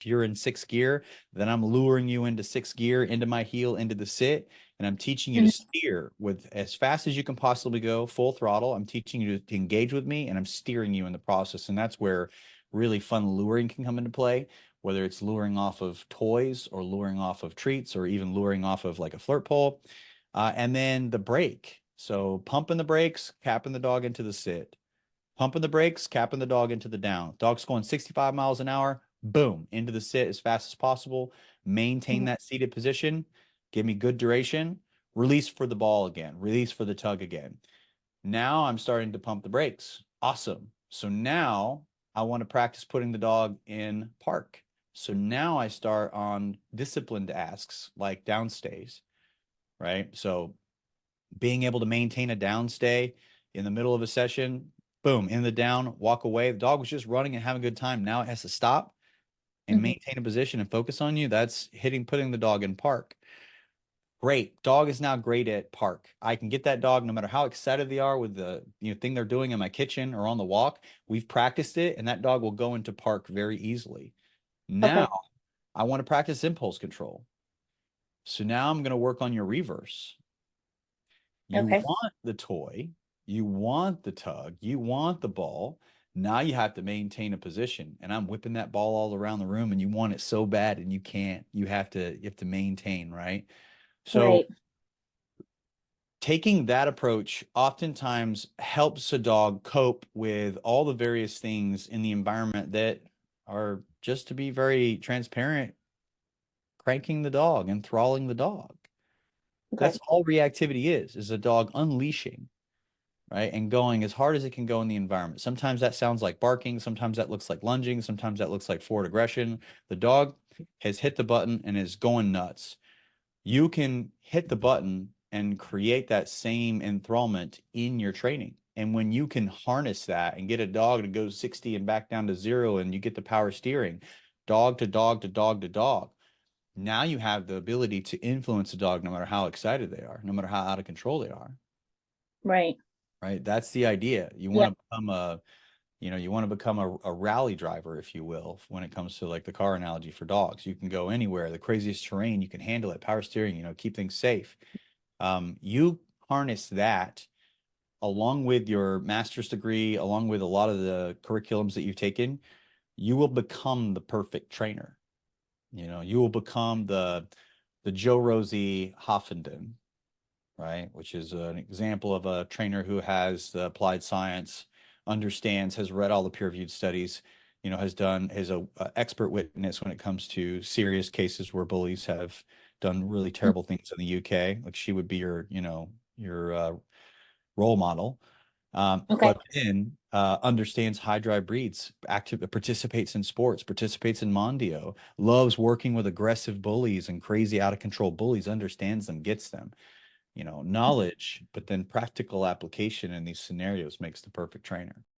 if you're in sixth gear, then I'm luring you into sixth gear, into my heel, into the sit, and I'm teaching you to Mhm. steer with as fast as you can possibly go, full throttle. I'm teaching you to engage with me, and I'm steering you in the process. And that's where really fun luring can come into play, whether it's luring off of toys or luring off of treats or even luring off of like a flirt pole. And then the brake. So pumping the brakes, capping the dog into the sit. Pumping the brakes, capping the dog into the down. Dog's going 65 miles an hour, boom, into the sit as fast as possible. Maintain Mhm. that seated position. Give me good duration. Release for the ball again. Release for the tug again. Now I'm starting to pump the brakes. Awesome. So now I want to practice putting the dog in park. So now I start on disciplined asks like downstays, right? So being able to maintain a downstay in the middle of a session, boom, in the down, walk away. The dog was just running and having a good time. Now it has to stop and Mhm. maintain a position and focus on you. That's putting the dog in park. Great. Dog is now great at park. I can get that dog no matter how excited they are with the thing they're doing in my kitchen or on the walk. We've practiced it, and that dog will go into park very easily. Now Okay. I want to practice impulse control. So now I'm going to work on your reverse. You Okay. want the toy, you want the tug, you want the ball. Now you have to maintain a position. And I'm whipping that ball all around the room and you want it so bad and you can't. You have to maintain, right? So Right. taking that approach oftentimes helps a dog cope with all the various things in the environment that are, just to be very transparent, cranking the dog, and thralling the dog. Okay. That's all reactivity is a dog unleashing, right? And going as hard as it can go in the environment. Sometimes that sounds like barking. Sometimes that looks like lunging. Sometimes that looks like forward aggression. The dog has hit the button and is going nuts. You can hit the button and create that same enthrallment in your training. And when you can harness that and get a dog to go 60 and back down to 0, and you get the power steering, dog to dog to dog to dog, now you have the ability to influence a dog no matter how excited they are, no matter how out of control they are. Right. Right? That's the idea. You Yeah. want to become a rally driver, if you will, when it comes to like the car analogy for dogs. You can go anywhere, the craziest terrain, you can handle it, power steering, keep things safe. You harness that along with your master's degree, along with a lot of the curriculums that you've taken, you will become the perfect trainer. You will become the Joe Rosie Hoffenden, right? Which is an example of a trainer who has the applied science, understands, has read all the peer-reviewed studies, is a expert witness when it comes to serious cases where bullies have done really Mm. terrible things in the UK. Like she would be your role model. Okay. But then understands high drive breeds, active participates in sports, participates in Mondio, loves working with aggressive bullies and crazy out of control bullies, understands them, gets them. Knowledge, but then practical application in these scenarios makes the perfect trainer.